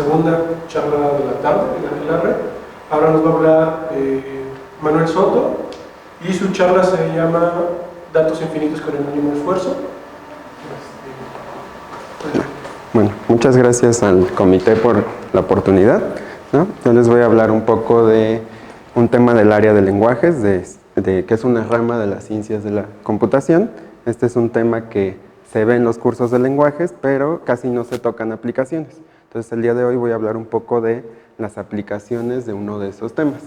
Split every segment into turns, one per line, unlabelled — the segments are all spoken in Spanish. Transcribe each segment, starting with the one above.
segunda charla de la tarde en la red. Ahora nos va a hablar Manuel Soto y su charla se llama Datos infinitos con el mínimo esfuerzo.
Bueno, muchas gracias al comité por la oportunidad, ¿no? Yo les voy a hablar un poco de un tema del área de lenguajes, que es una rama de las ciencias de la computación. Este es un tema que se ve en los cursos de lenguajes, pero casi no se tocan aplicaciones. Entonces, el día de hoy voy a hablar un poco de las aplicaciones de uno de esos temas.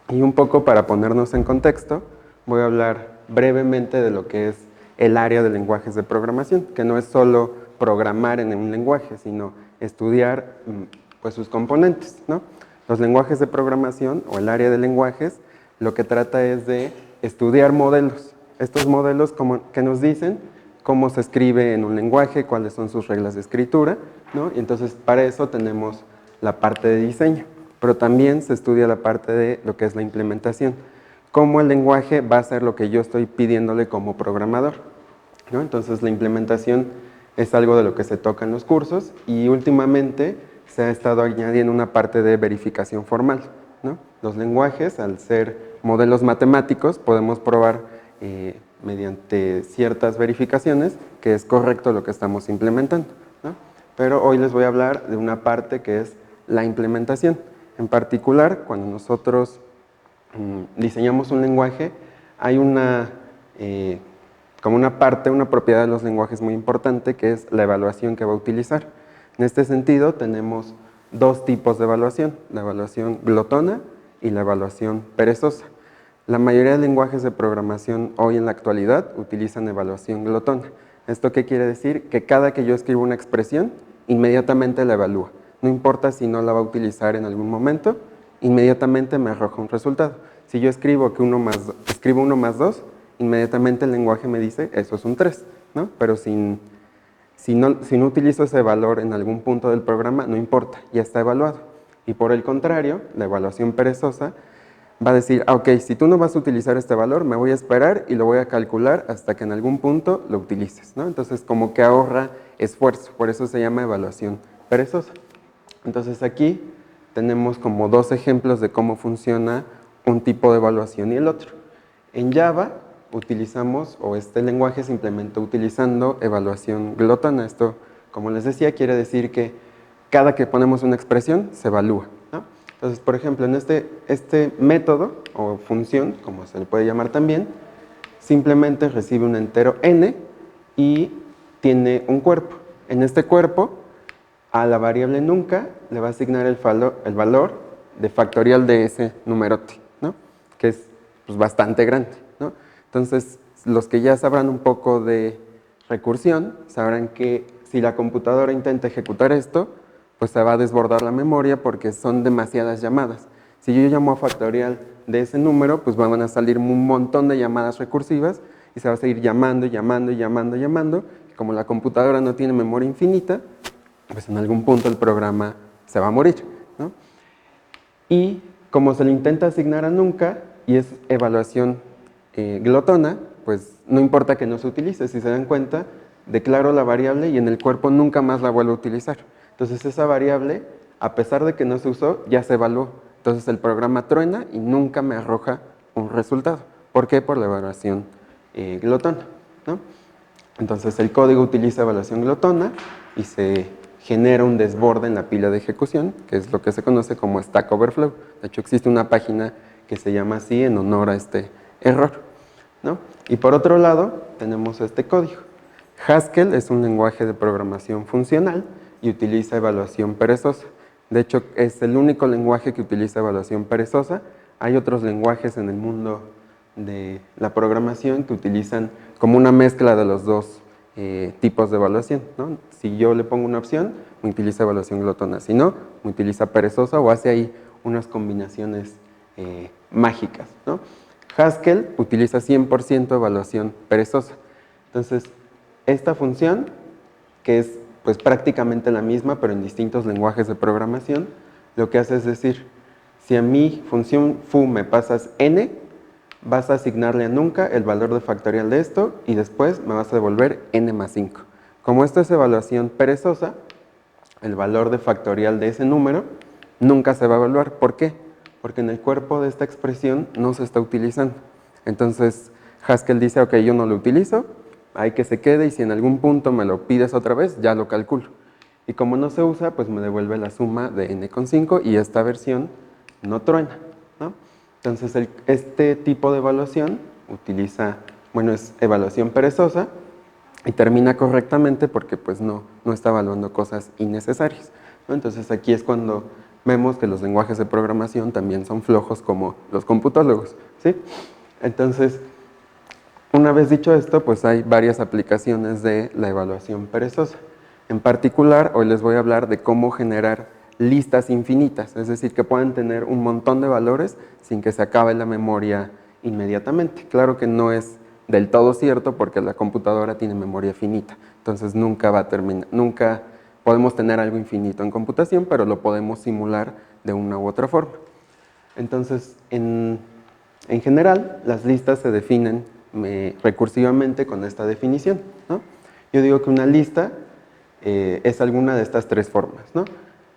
Y un poco para ponernos en contexto, voy a hablar brevemente de lo que es el área de lenguajes de programación, que no es solo programar en un lenguaje, sino estudiar pues, sus componentes, ¿no? Los lenguajes de programación o el área de lenguajes lo que trata es de estudiar modelos. Estos modelos que nos dicen cómo se escribe en un lenguaje, cuáles son sus reglas de escritura, ¿no? Y entonces para eso tenemos la parte de diseño, pero también se estudia la parte de lo que es la implementación, cómo el lenguaje va a hacer lo que yo estoy pidiéndole como programador, ¿no? Entonces la implementación es algo de lo que se toca en los cursos y últimamente se ha estado añadiendo una parte de verificación formal, ¿no? Los lenguajes, al ser modelos matemáticos, podemos probar mediante ciertas verificaciones que es correcto lo que estamos implementando, ¿no? Pero hoy les voy a hablar de una parte que es la implementación. En particular, cuando nosotros diseñamos un lenguaje, hay como una parte, una propiedad de los lenguajes muy importante, que es la evaluación que va a utilizar. En este sentido, tenemos dos tipos de evaluación, la evaluación glotona y la evaluación perezosa. La mayoría de lenguajes de programación hoy en la actualidad utilizan evaluación glotona. ¿Esto qué quiere decir? Que cada que yo escribo una expresión, inmediatamente la evalúa. No importa si no la va a utilizar en algún momento, inmediatamente me arroja un resultado. Si yo escribo que 1 más 2, inmediatamente el lenguaje me dice, eso es un 3, ¿no? Pero si no utilizo ese valor en algún punto del programa, no importa, ya está evaluado. Y por el contrario, la evaluación perezosa va a decir, ok, si tú no vas a utilizar este valor, me voy a esperar y lo voy a calcular hasta que en algún punto lo utilices, ¿no? Entonces, como que ahorra esfuerzo, por eso se llama evaluación perezosa. Entonces, aquí tenemos como dos ejemplos de cómo funciona un tipo de evaluación y el otro. En Java utilizamos, o este lenguaje se implementó utilizando evaluación glotona. Esto, como les decía, quiere decir que cada que ponemos una expresión se evalúa, ¿no? Entonces, por ejemplo, en este método o función, como se le puede llamar también, simplemente recibe un entero n y tiene un cuerpo. En este cuerpo, a la variable nunca le va a asignar el valor de factorial de ese numerote, ¿no? Que es pues, bastante grande, ¿no? Entonces, los que ya sabrán un poco de recursión, sabrán que si la computadora intenta ejecutar esto, pues se va a desbordar la memoria porque son demasiadas llamadas. Si yo llamo a factorial de ese número, pues van a salir un montón de llamadas recursivas y se va a seguir llamando, llamando, llamando, llamando. Como la computadora no tiene memoria infinita, pues en algún punto el programa se va a morir, ¿no? Y como se le intenta asignar a nunca y es evaluación glotona, pues no importa que no se utilice. Si se dan cuenta, declaro la variable y en el cuerpo nunca más la vuelvo a utilizar. Entonces esa variable, a pesar de que no se usó, ya se evaluó. Entonces el programa truena y nunca me arroja un resultado. ¿Por qué? Por la evaluación glotona, ¿no? Entonces el código utiliza evaluación glotona y se genera un desborde en la pila de ejecución, que es lo que se conoce como Stack Overflow. De hecho, existe una página que se llama así en honor a este error, ¿no? Y por otro lado, tenemos este código. Haskell es un lenguaje de programación funcional y utiliza evaluación perezosa. De hecho, es el único lenguaje que utiliza evaluación perezosa. Hay otros lenguajes en el mundo de la programación que utilizan como una mezcla de los dos tipos de evaluación, ¿no? Si yo le pongo una opción, me utiliza evaluación glotona. Si no, me utiliza perezosa o hace ahí unas combinaciones mágicas, ¿no? Haskell utiliza 100% evaluación perezosa. Entonces, esta función, que es pues, prácticamente la misma, pero en distintos lenguajes de programación, lo que hace es decir, si a mi función foo me pasas n, vas a asignarle a nunca el valor de factorial de esto y después me vas a devolver n más 5. Como esto es evaluación perezosa, el valor de factorial de ese número, nunca se va a evaluar. ¿Por qué? Porque en el cuerpo de esta expresión no se está utilizando. Entonces, Haskell dice, ok, yo no lo utilizo, hay que se quede y si en algún punto me lo pides otra vez, ya lo calculo. Y como no se usa, pues me devuelve la suma de n/5 y esta versión no truena, ¿no? Entonces, este tipo de evaluación utiliza, bueno, es evaluación perezosa y termina correctamente porque pues no está evaluando cosas innecesarias, ¿no? Entonces, aquí es cuando vemos que los lenguajes de programación también son flojos como los computólogos, ¿sí? Entonces, una vez dicho esto, pues hay varias aplicaciones de la evaluación perezosa. En particular, hoy les voy a hablar de cómo generar listas infinitas, es decir, que puedan tener un montón de valores sin que se acabe la memoria inmediatamente. Claro que no es del todo cierto porque la computadora tiene memoria finita, entonces nunca va a terminar, nunca podemos tener algo infinito en computación, pero lo podemos simular de una u otra forma. Entonces, en general, las listas se definen recursivamente con esta definición, ¿no? Yo digo que una lista es alguna de estas tres formas, ¿no?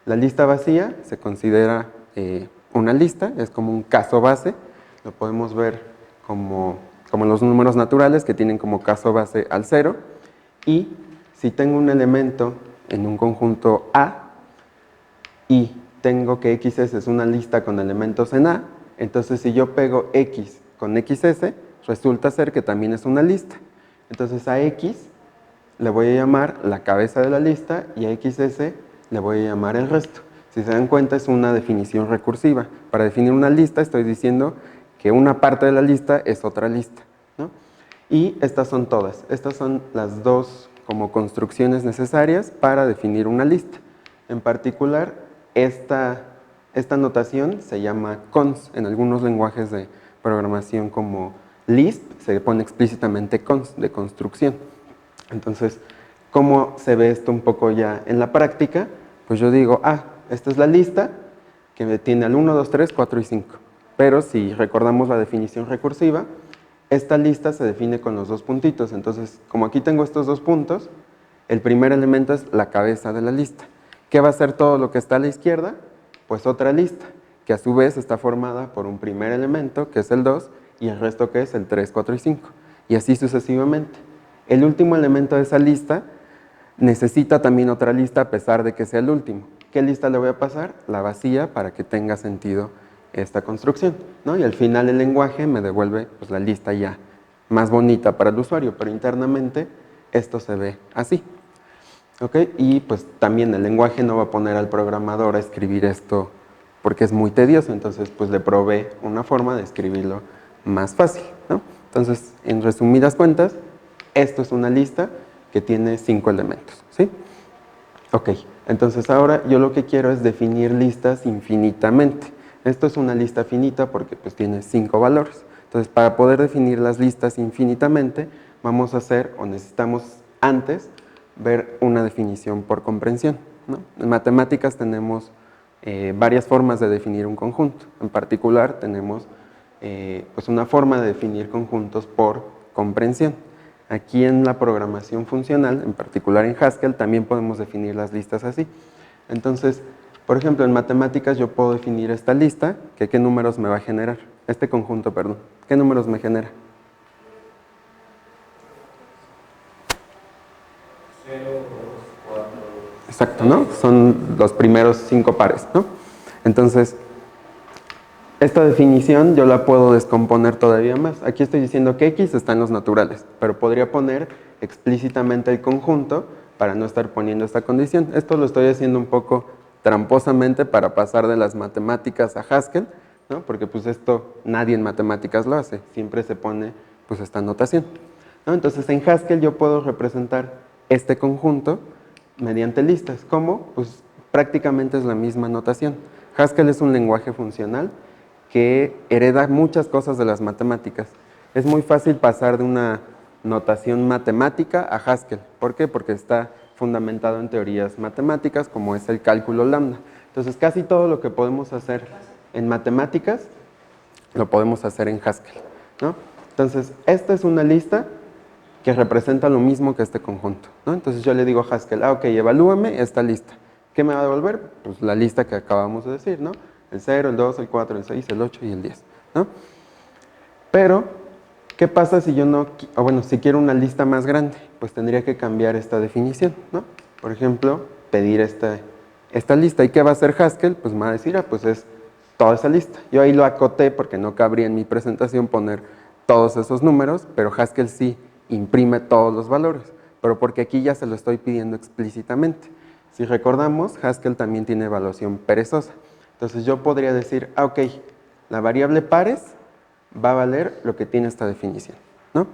La lista vacía se considera una lista, es como un caso base, lo podemos ver como los números naturales que tienen como caso base al 0, y si tengo un elemento en un conjunto A y tengo que XS es una lista con elementos en A, entonces si yo pego X con XS, resulta ser que también es una lista. Entonces a X le voy a llamar la cabeza de la lista y a XS le voy a llamar el resto. Si se dan cuenta, es una definición recursiva. Para definir una lista estoy diciendo que una parte de la lista es otra lista, ¿no? Y estas son todas. Estas son las dos como construcciones necesarias para definir una lista. En particular, esta notación se llama cons. En algunos lenguajes de programación como Lisp se pone explícitamente cons, de construcción. Entonces, ¿cómo se ve esto un poco ya en la práctica? Pues yo digo, esta es la lista que tiene al 1, 2, 3, 4 y 5. Pero si recordamos la definición recursiva, esta lista se define con los dos puntitos. Entonces, como aquí tengo estos dos puntos, el primer elemento es la cabeza de la lista. ¿Qué va a ser todo lo que está a la izquierda? Pues otra lista, que a su vez está formada por un primer elemento, que es el 2, y el resto que es el 3, 4 y 5. Y así sucesivamente. El último elemento de esa lista necesita también otra lista a pesar de que sea el último. ¿Qué lista le voy a pasar? La vacía, para que tenga sentido esta construcción, ¿no? Y al final el lenguaje me devuelve pues, la lista ya más bonita para el usuario, pero internamente esto se ve así. ¿Ok? Y pues también el lenguaje no va a poner al programador a escribir esto porque es muy tedioso, entonces pues le provee una forma de escribirlo más fácil, ¿no? Entonces, en resumidas cuentas, esto es una lista que tiene 5 elementos, ¿sí? Ok, entonces ahora yo lo que quiero es definir listas infinitamente. Esto es una lista finita porque pues tiene 5 valores. Entonces, para poder definir las listas infinitamente, vamos a hacer, o necesitamos antes, ver una definición por comprensión, ¿no? En matemáticas tenemos varias formas de definir un conjunto. En particular, tenemos pues una forma de definir conjuntos por comprensión. Aquí en la programación funcional, en particular en Haskell, también podemos definir las listas así. Entonces, por ejemplo, en matemáticas yo puedo definir esta lista, que qué números me va a generar, este conjunto, perdón, ¿qué números me genera?
0, 2, 4.
Exacto, ¿no? Son los primeros 5 pares, ¿no? Entonces, esta definición yo la puedo descomponer todavía más. Aquí estoy diciendo que X está en los naturales, pero podría poner explícitamente el conjunto para no estar poniendo esta condición. Esto lo estoy haciendo un poco tramposamente para pasar de las matemáticas a Haskell, ¿no? Porque pues esto nadie en matemáticas lo hace, siempre se pone pues esta notación, ¿no? Entonces en Haskell yo puedo representar este conjunto mediante listas. ¿Cómo? Pues prácticamente es la misma notación. Haskell es un lenguaje funcional que hereda muchas cosas de las matemáticas. Es muy fácil pasar de una notación matemática a Haskell. ¿Por qué? Porque está fundamentado en teorías matemáticas, como es el cálculo lambda. Entonces, casi todo lo que podemos hacer en matemáticas, lo podemos hacer en Haskell, ¿no? Entonces, esta es una lista que representa lo mismo que este conjunto, ¿no? Entonces, yo le digo a Haskell, ok, evalúame esta lista. ¿Qué me va a devolver? Pues la lista que acabamos de decir, ¿no? El 0, el 2, el 4, el 6, el 8 y el 10, ¿no? Pero, ¿qué pasa si yo no, o bueno, si quiero una lista más grande? Pues tendría que cambiar esta definición, ¿no? Por ejemplo, pedir esta lista. ¿Y qué va a hacer Haskell? Pues me va a decir, pues es toda esa lista. Yo ahí lo acoté porque no cabría en mi presentación poner todos esos números, pero Haskell sí imprime todos los valores, pero porque aquí ya se lo estoy pidiendo explícitamente. Si recordamos, Haskell también tiene evaluación perezosa. Entonces yo podría decir, ok, la variable pares va a valer lo que tiene esta definición, ¿no?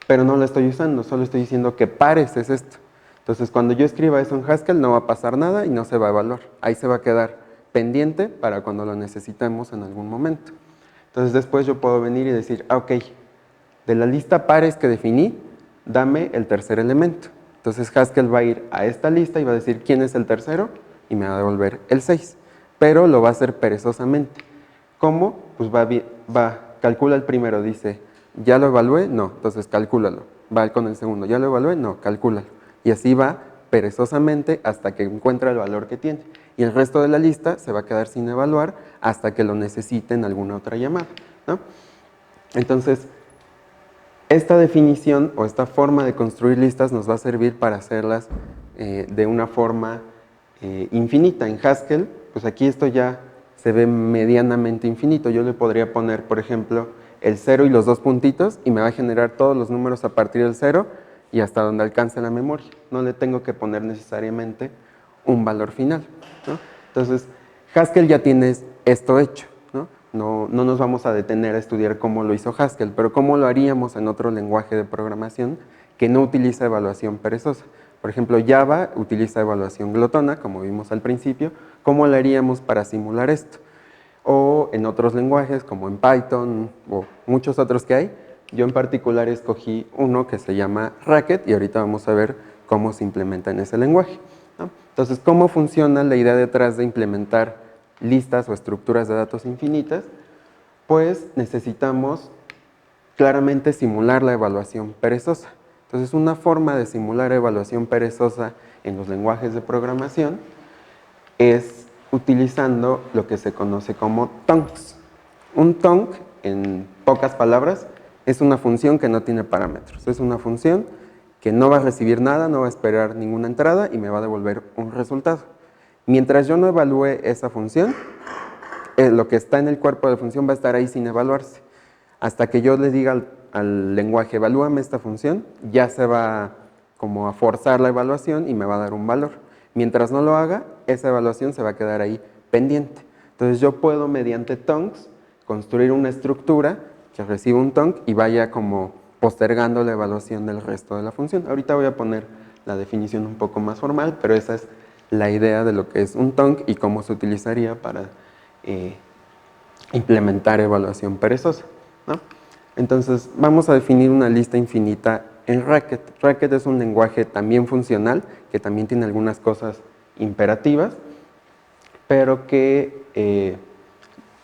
Pero no la estoy usando, solo estoy diciendo que pares es esto. Entonces cuando yo escriba eso en Haskell no va a pasar nada y no se va a evaluar. Ahí se va a quedar pendiente para cuando lo necesitemos en algún momento. Entonces después yo puedo venir y decir, ok, de la lista pares que definí, dame el tercer elemento. Entonces Haskell va a ir a esta lista y va a decir quién es el tercero y me va a devolver el 6. Pero lo va a hacer perezosamente. ¿Cómo? Pues calcula el primero, dice, ¿ya lo evalué? No, entonces calcúlalo. Va con el segundo, ¿ya lo evalué? No, calcúlalo. Y así va perezosamente hasta que encuentra el valor que tiene. Y el resto de la lista se va a quedar sin evaluar hasta que lo necesite en alguna otra llamada, ¿no? Entonces, esta definición o esta forma de construir listas nos va a servir para hacerlas de una forma infinita. En Haskell, pues aquí esto ya se ve medianamente infinito. Yo le podría poner, por ejemplo, el 0 y los 2 puntitos y me va a generar todos los números a partir del 0 y hasta donde alcance la memoria. No le tengo que poner necesariamente un valor final, ¿no? Entonces, Haskell ya tiene esto hecho, ¿no? No nos vamos a detener a estudiar cómo lo hizo Haskell, pero cómo lo haríamos en otro lenguaje de programación que no utiliza evaluación perezosa. Por ejemplo, Java utiliza evaluación glotona, como vimos al principio. ¿Cómo lo haríamos para simular esto? O en otros lenguajes, como en Python o muchos otros que hay. Yo en particular escogí uno que se llama Racket y ahorita vamos a ver cómo se implementa en ese lenguaje, ¿no? Entonces, ¿cómo funciona la idea detrás de implementar listas o estructuras de datos infinitas? Pues necesitamos claramente simular la evaluación perezosa. Entonces, una forma de simular evaluación perezosa en los lenguajes de programación es utilizando lo que se conoce como tonks. Un tonk, en pocas palabras, es una función que no tiene parámetros. Es una función que no va a recibir nada, no va a esperar ninguna entrada y me va a devolver un resultado. Mientras yo no evalúe esa función, lo que está en el cuerpo de la función va a estar ahí sin evaluarse. Hasta que yo le diga al lenguaje, evalúame esta función, ya se va como a forzar la evaluación y me va a dar un valor. Mientras no lo haga, esa evaluación se va a quedar ahí pendiente. Entonces yo puedo, mediante tonks, construir una estructura que reciba un tonk y vaya como postergando la evaluación del resto de la función. Ahorita voy a poner la definición un poco más formal, pero esa es la idea de lo que es un tonk y cómo se utilizaría para implementar evaluación perezosa, ¿no? Entonces, vamos a definir una lista infinita en Racket. Racket es un lenguaje también funcional, que también tiene algunas cosas imperativas, pero que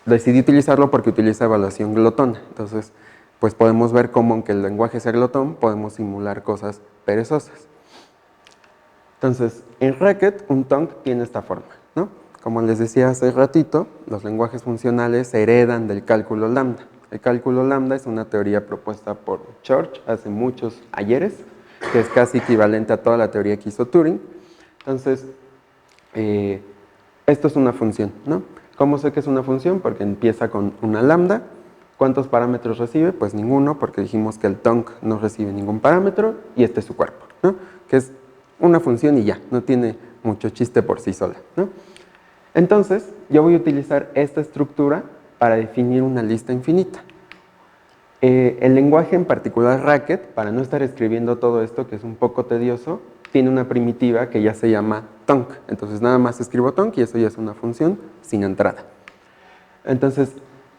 decidí utilizarlo porque utiliza evaluación glotona. Entonces, pues podemos ver cómo, aunque el lenguaje sea glotón, podemos simular cosas perezosas. Entonces, en Racket, un tonk tiene esta forma, ¿no? Como les decía hace ratito, los lenguajes funcionales se heredan del cálculo lambda. El cálculo lambda es una teoría propuesta por Church hace muchos ayeres, que es casi equivalente a toda la teoría que hizo Turing. Entonces, esto es una función, ¿no? ¿Cómo sé que es una función? Porque empieza con una lambda. ¿Cuántos parámetros recibe? Pues ninguno, porque dijimos que el tonk no recibe ningún parámetro y este es su cuerpo, ¿no? Que es una función y ya, no tiene mucho chiste por sí sola, ¿no? Entonces, yo voy a utilizar esta estructura para definir una lista infinita. El lenguaje en particular Racket, para no estar escribiendo todo esto, que es un poco tedioso, tiene una primitiva que ya se llama tonk. Entonces, nada más escribo tonk y eso ya es una función sin entrada. Entonces,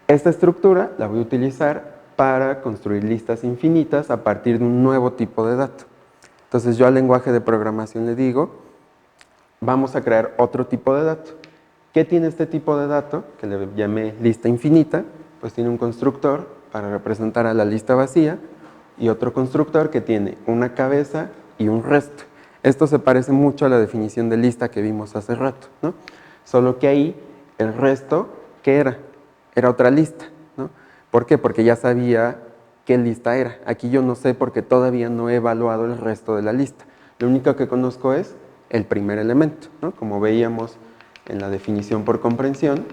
esta estructura la voy a utilizar para construir listas infinitas a partir de un nuevo tipo de dato. Entonces, yo al lenguaje de programación le digo, vamos a crear otro tipo de dato. ¿Qué tiene este tipo de dato? Que le llamé lista infinita, pues tiene un constructor para representar a la lista vacía y otro constructor que tiene una cabeza y un resto. Esto se parece mucho a la definición de lista que vimos hace rato, ¿no? Solo que ahí el resto, ¿qué era? Era otra lista, ¿no? ¿Por qué? Porque ya sabía qué lista era. Aquí yo no sé porque todavía no he evaluado el resto de la lista. Lo único que conozco es el primer elemento, ¿no? Como veíamos en la definición por comprensión,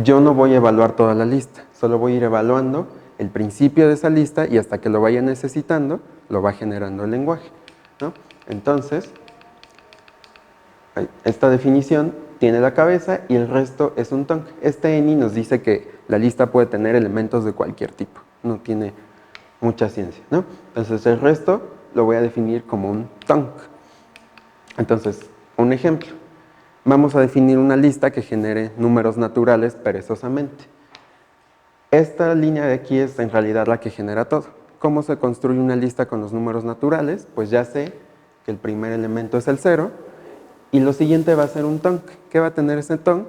yo no voy a evaluar toda la lista, solo voy a ir evaluando el principio de esa lista y hasta que lo vaya necesitando, lo va generando el lenguaje, ¿no? Entonces, esta definición tiene la cabeza y el resto es un tonk. Este any nos dice que la lista puede tener elementos de cualquier tipo, no tiene mucha ciencia, ¿no? Entonces el resto lo voy a definir como un tonk. Entonces, un ejemplo. Vamos a definir una lista que genere números naturales perezosamente. Esta línea de aquí es en realidad la que genera todo. ¿Cómo se construye una lista con los números naturales? Pues ya sé que el primer elemento es el 0 y lo siguiente va a ser un tonk. ¿Qué va a tener ese tonk?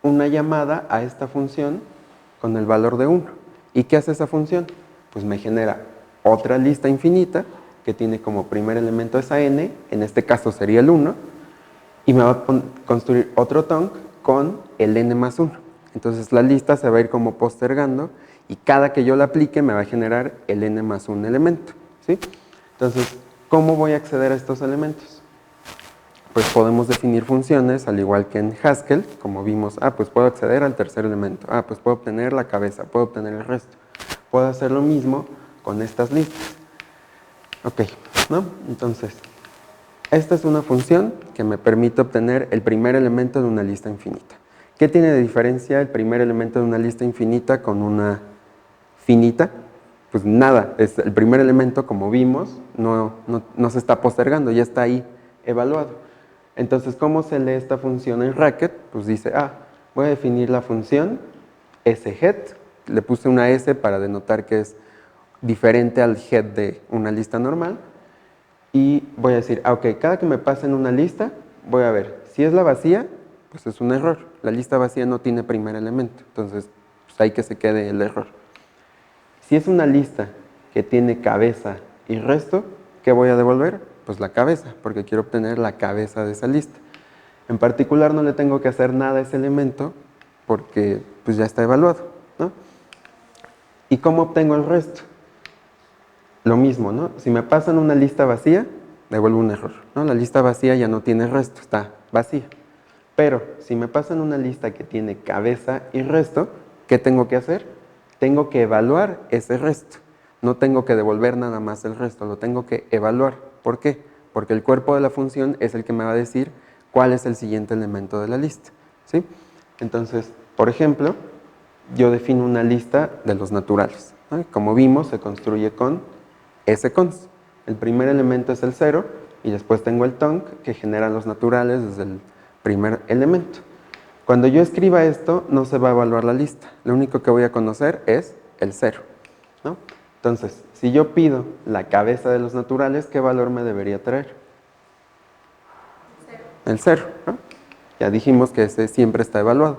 Una llamada a esta función con el valor de 1. ¿Y qué hace esa función? Pues me genera otra lista infinita que tiene como primer elemento esa n, en este caso sería el 1, y me va a construir otro tonk con el n más 1. Entonces la lista se va a ir como postergando y cada que yo la aplique me va a generar el n más 1 elemento, ¿sí? Entonces, ¿cómo voy a acceder a estos elementos? Pues podemos definir funciones al igual que en Haskell, como vimos, pues puedo acceder al tercer elemento, pues puedo obtener la cabeza, puedo obtener el resto. Puedo hacer lo mismo con estas listas. Ok, ¿no? Entonces, esta es una función que me permite obtener el primer elemento de una lista infinita. ¿Qué tiene de diferencia el primer elemento de una lista infinita con una finita? Pues nada, es el primer elemento, como vimos, no se está postergando, ya está ahí evaluado. Entonces, ¿cómo se lee esta función en Racket? Pues dice, voy a definir la función sHead, le puse una S para denotar que es diferente al head de una lista normal, y voy a decir, ok, cada que me pasen una lista, voy a ver, si es la vacía, pues es un error, la lista vacía no tiene primer elemento, entonces pues hay que se quede el error. Si es una lista que tiene cabeza y resto, ¿qué voy a devolver? Pues la cabeza, porque quiero obtener la cabeza de esa lista. En particular no le tengo que hacer nada a ese elemento porque pues ya está evaluado, ¿no? ¿Y cómo obtengo el resto? Lo mismo, ¿no? Si me pasan una lista vacía, devuelvo un error, ¿no? La lista vacía ya no tiene resto, está vacía. Pero si me pasan una lista que tiene cabeza y resto, ¿qué tengo que hacer? Tengo que evaluar ese resto. No tengo que devolver nada más el resto, lo tengo que evaluar. ¿Por qué? Porque el cuerpo de la función es el que me va a decir cuál es el siguiente elemento de la lista, ¿sí? Entonces, por ejemplo, yo defino una lista de los naturales, ¿no? Como vimos, se construye con scons. El primer elemento es el 0 y después tengo el tonk que genera los naturales desde el primer elemento. Cuando yo escriba esto, no se va a evaluar la lista. Lo único que voy a conocer es el 0, ¿no? Entonces, si yo pido la cabeza de los naturales, ¿qué valor me debería traer? El 0, ¿no? Ya dijimos que ese siempre está evaluado.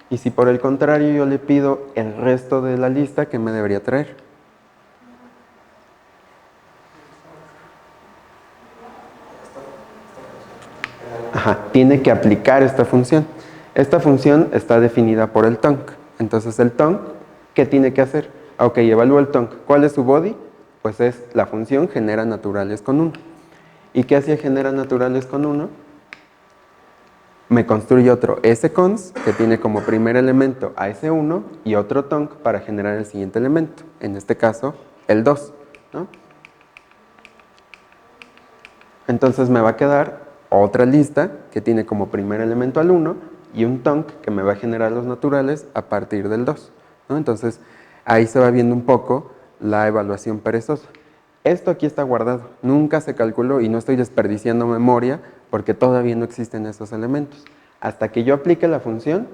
Y si por el contrario yo le pido el resto de la lista, ¿qué me debería traer? Tiene que aplicar esta función. Esta función está definida por el tonk. Entonces el tonk, ¿qué tiene que hacer? Ok, evalúo el tonk. ¿Cuál es su body? Pues es la función genera naturales con 1. ¿Y qué hacía genera naturales con 1? Me construye otro scons que tiene como primer elemento a ese 1 y otro tonk para generar el siguiente elemento. En este caso, el 2, ¿no? Entonces me va a quedar otra lista que tiene como primer elemento al 1 y un tonk que me va a generar los naturales a partir del 2, ¿no? Entonces ahí se va viendo un poco la evaluación perezosa. Esto aquí está guardado, nunca se calculó y no estoy desperdiciando memoria porque todavía no existen esos elementos. Hasta que yo aplique la función,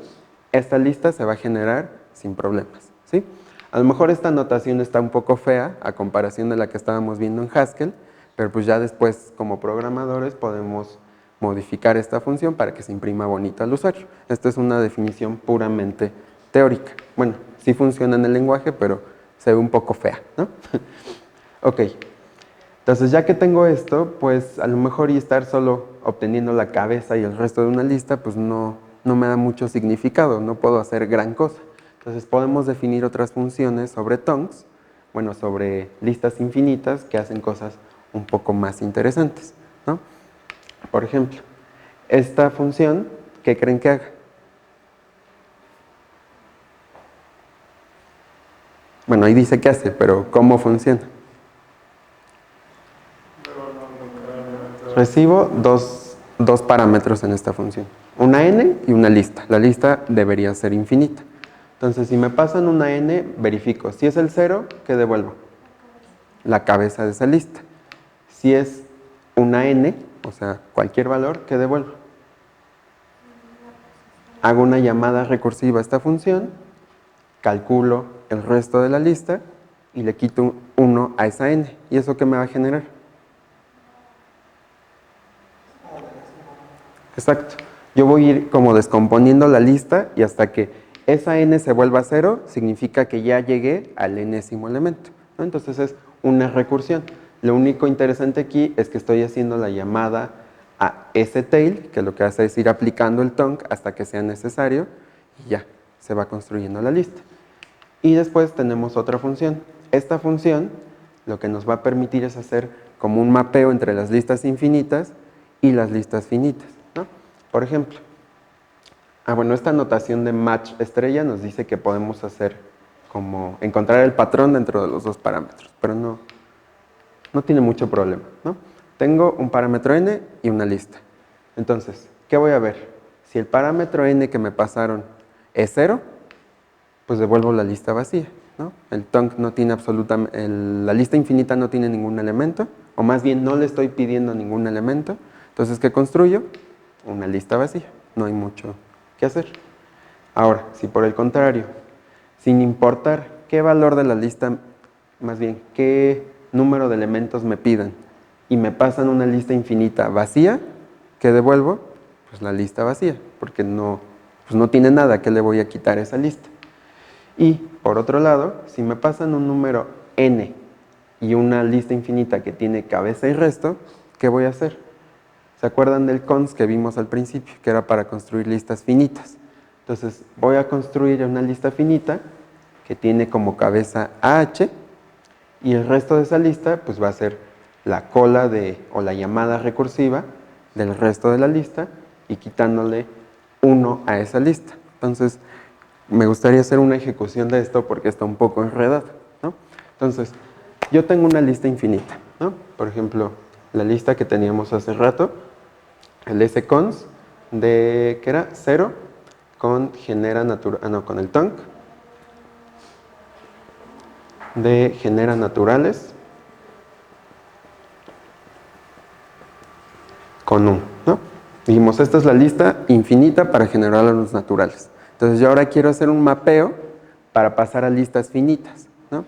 esta lista se va a generar sin problemas, ¿sí? A lo mejor esta notación está un poco fea a comparación de la que estábamos viendo en Haskell, pero pues ya después como programadores podemos modificar esta función para que se imprima bonita al usuario. Esta es una definición puramente teórica. Bueno, sí funciona en el lenguaje, pero se ve un poco fea, ¿no? Ok, Entonces, ya que tengo esto, pues a lo mejor y estar solo obteniendo la cabeza y el resto de una lista, pues no me da mucho significado, no puedo hacer gran cosa. Entonces, podemos definir otras funciones sobre tongs, bueno, sobre listas infinitas que hacen cosas un poco más interesantes, ¿no? Por ejemplo, esta función, ¿qué creen que haga? Bueno, ahí dice qué hace, pero ¿cómo funciona? Recibo dos parámetros en esta función, una n y una lista. La lista debería ser infinita. Entonces, si me pasan una n, verifico. Si es el 0, ¿qué devuelvo? La cabeza de esa lista. Si es una n, o sea, cualquier valor, ¿qué devuelvo? Hago una llamada recursiva a esta función, calculo el resto de la lista y le quito 1 a esa n. ¿Y eso qué me va a generar? Exacto. Yo voy a ir como descomponiendo la lista y hasta que esa n se vuelva 0, significa que ya llegué al enésimo elemento, ¿no? Entonces es una recursión. Lo único interesante aquí es que estoy haciendo la llamada a ese tail, que lo que hace es ir aplicando el tonk hasta que sea necesario y ya, se va construyendo la lista. Y después tenemos otra función. Esta función lo que nos va a permitir es hacer como un mapeo entre las listas infinitas y las listas finitas, ¿no? Por ejemplo, bueno, esta notación de match estrella nos dice que podemos hacer como encontrar el patrón dentro de los dos parámetros, pero no tiene mucho problema, ¿no? Tengo un parámetro n y una lista. Entonces, ¿qué voy a ver? Si el parámetro n que me pasaron es 0, pues devuelvo la lista vacía, ¿no? El tonk no tiene absolutamente, la lista infinita no tiene ningún elemento, o más bien no le estoy pidiendo ningún elemento. Entonces, ¿qué construyo? Una lista vacía, no hay mucho que hacer. Ahora, si por el contrario, sin importar qué valor de la lista, más bien, qué número de elementos me pidan, y me pasan una lista infinita vacía, ¿qué devuelvo? Pues la lista vacía, porque pues no tiene nada, ¿qué le voy a quitar a esa lista? Y por otro lado, si me pasan un número n y una lista infinita que tiene cabeza y resto, ¿qué voy a hacer? ¿Se acuerdan del cons que vimos al principio, que era para construir listas finitas? Entonces voy a construir una lista finita que tiene como cabeza AH y el resto de esa lista pues va a ser la cola o la llamada recursiva del resto de la lista y quitándole 1 a esa lista. Entonces me gustaría hacer una ejecución de esto porque está un poco enredado, ¿no? Entonces, yo tengo una lista infinita, ¿no? Por ejemplo, la lista que teníamos hace rato, el scons que era 0 con genera natural, con el tonk de genera naturales con 1, ¿no? Dijimos, esta es la lista infinita para generar a los naturales. Entonces yo ahora quiero hacer un mapeo para pasar a listas finitas, ¿no?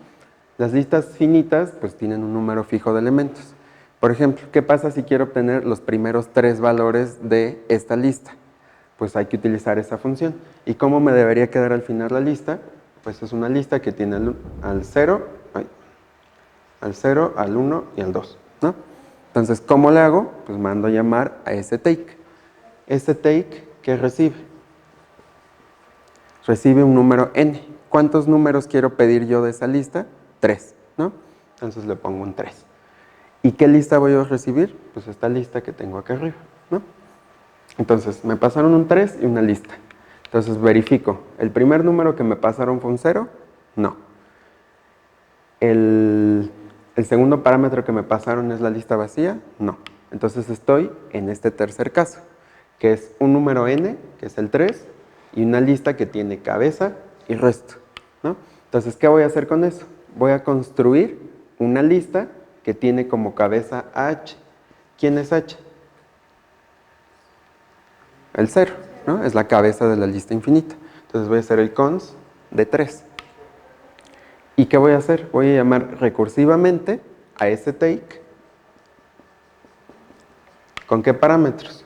Las listas finitas pues tienen un número fijo de elementos. Por ejemplo, ¿qué pasa si quiero obtener los primeros 3 valores de esta lista? Pues hay que utilizar esa función. ¿Y cómo me debería quedar al final la lista? Pues es una lista que tiene al 0, al 1 y al 2, ¿no? Entonces, ¿cómo le hago? Pues mando a llamar a ese take. Ese take, ¿qué recibe? Recibe un número n. ¿Cuántos números quiero pedir yo de esa lista? 3, ¿no? Entonces le pongo un 3. ¿Y qué lista voy a recibir? Pues esta lista que tengo acá arriba, ¿no? Entonces, me pasaron un 3 y una lista. Entonces verifico, ¿el primer número que me pasaron fue un 0? No. ¿El segundo parámetro que me pasaron es la lista vacía? No. Entonces estoy en este tercer caso, que es un número n, que es el 3, y una lista que tiene cabeza y resto, ¿no? Entonces, ¿qué voy a hacer con eso? Voy a construir una lista que tiene como cabeza h. ¿Quién es h? El 0, ¿no? Es la cabeza de la lista infinita. Entonces voy a hacer el cons de 3. ¿Y qué voy a hacer? Voy a llamar recursivamente a ese take. ¿Con qué parámetros?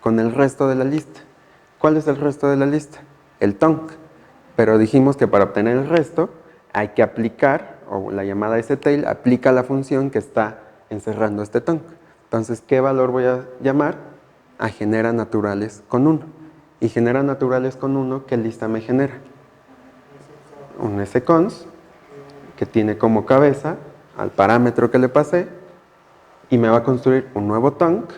Con el resto de la lista. ¿Cuál es el resto de la lista? El tonk. Pero dijimos que para obtener el resto hay que aplicar, o la llamada STail aplica la función que está encerrando este tonc. Entonces, ¿qué valor voy a llamar? A genera naturales con 1. Y genera naturales con 1, ¿qué lista me genera? Un scons que tiene como cabeza al parámetro que le pasé y me va a construir un nuevo tonc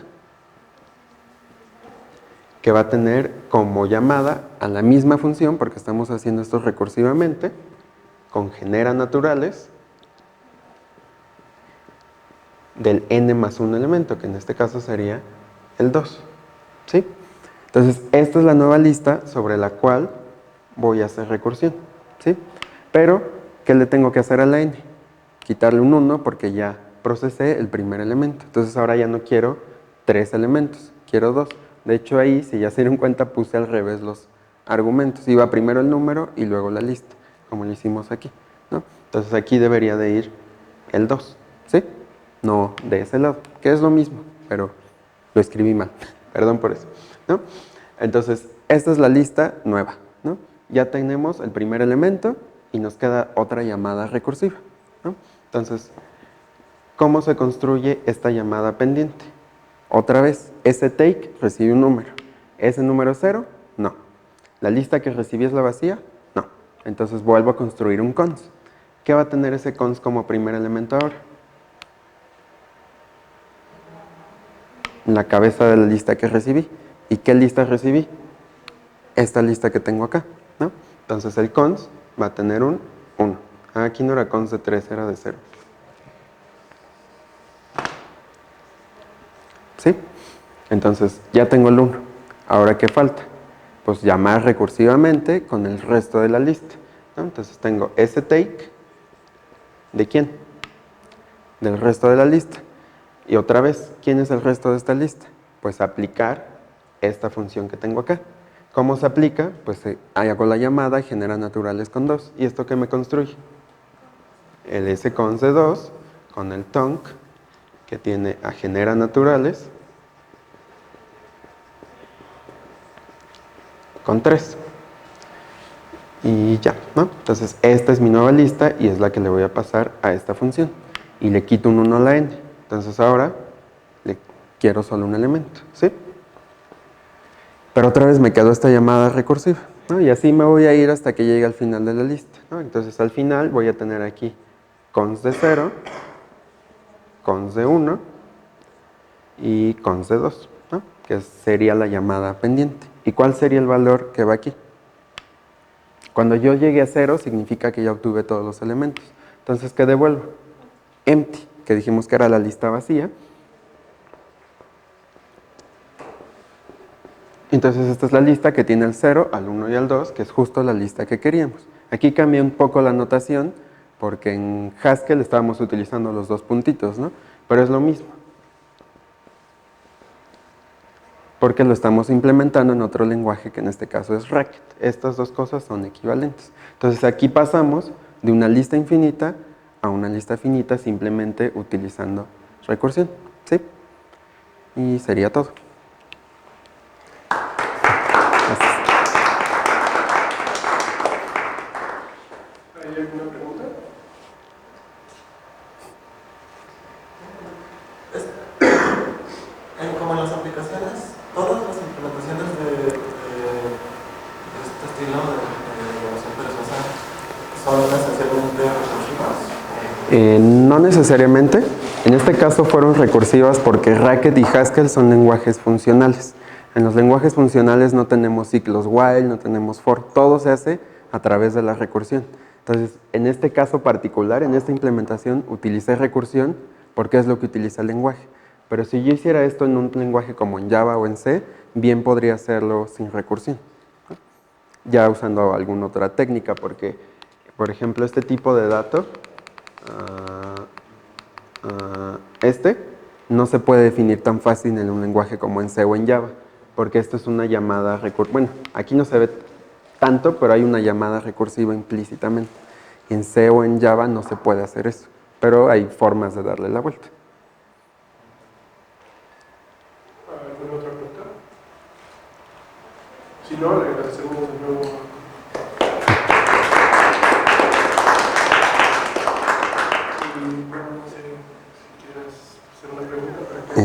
que va a tener como llamada a la misma función, porque estamos haciendo esto recursivamente, con genera naturales del n más 1 elemento, que en este caso sería el 2. ¿Sí? Entonces, esta es la nueva lista sobre la cual voy a hacer recursión. ¿Sí? Pero, ¿qué le tengo que hacer a la n? Quitarle un 1 porque ya procesé el primer elemento. Entonces, ahora ya no quiero 3 elementos, quiero 2. De hecho, ahí, si ya se dieron cuenta, puse al revés los argumentos. Iba primero el número y luego la lista, como lo hicimos aquí, ¿no? Entonces, aquí debería de ir el 2, ¿sí? No de ese lado, que es lo mismo, pero lo escribí mal. Perdón por eso, ¿no? Entonces, esta es la lista nueva, ¿no? Ya tenemos el primer elemento y nos queda otra llamada recursiva, ¿no? Entonces, ¿cómo se construye esta llamada pendiente? Otra vez, ese take recibe un número. ¿Ese número 0? No. ¿La lista que recibí es la vacía? No. Entonces vuelvo a construir un cons. ¿Qué va a tener ese cons como primer elemento ahora? La cabeza de la lista que recibí. ¿Y qué lista recibí? Esta lista que tengo acá, ¿no? Entonces el cons va a tener un 1. Aquí no era cons de 3, era de 0. ¿Sí? Entonces ya tengo el 1. ¿Ahora qué falta? Pues llamar recursivamente con el resto de la lista, ¿no? Entonces tengo ese take, ¿de quién? Del resto de la lista. Y otra vez, ¿quién es el resto de esta lista? Pues aplicar esta función que tengo acá. ¿Cómo se aplica? Pues hago la llamada, genera naturales con 2. ¿Y esto qué me construye? El scons de 2 con el tonc que tiene a genera naturales con 3. Y ya, ¿no? Entonces esta es mi nueva lista y es la que le voy a pasar a esta función. Y le quito un 1 a la n. Entonces ahora le quiero solo un elemento, ¿sí? Pero otra vez me quedó esta llamada recursiva, ¿no? Y así me voy a ir hasta que llegue al final de la lista, ¿no? Entonces al final voy a tener aquí cons de 0, cons de 1 y cons de 2, ¿no? Que sería la llamada pendiente. ¿Y cuál sería el valor que va aquí? Cuando yo llegue a 0 significa que ya obtuve todos los elementos. Entonces, ¿qué devuelvo? Empty, que dijimos que era la lista vacía. Entonces esta es la lista que tiene el 0, al 1 y al 2, que es justo la lista que queríamos. Aquí cambié un poco la notación, porque en Haskell estábamos utilizando los dos puntitos, ¿no? Pero es lo mismo. Porque lo estamos implementando en otro lenguaje que en este caso es Racket. Estas dos cosas son equivalentes. Entonces aquí pasamos de una lista infinita a una lista finita simplemente utilizando recursión, ¿sí? Y sería todo.
¿Hay alguna pregunta?
Como en las aplicaciones, todas las implementaciones de este estilo de evaluación perezosa son esencialmente recursivas.
No necesariamente. En este caso fueron recursivas porque Racket y Haskell son lenguajes funcionales. En los lenguajes funcionales no tenemos ciclos while, no tenemos for, todo se hace a través de la recursión. Entonces, en este caso particular, en esta implementación, utilicé recursión porque es lo que utiliza el lenguaje. Pero si yo hiciera esto en un lenguaje como en Java o en C, bien podría hacerlo sin recursión, ¿no? Ya usando alguna otra técnica, porque, por ejemplo, este tipo de dato, no se puede definir tan fácil en un lenguaje como en C o en Java, porque esto es una llamada recursiva. Bueno, aquí no se ve tanto, pero hay una llamada recursiva implícitamente. En C o en Java no se puede hacer eso, pero hay formas de darle la vuelta.
¿Alguna otra pregunta? Si no, le agradecemos de nuevo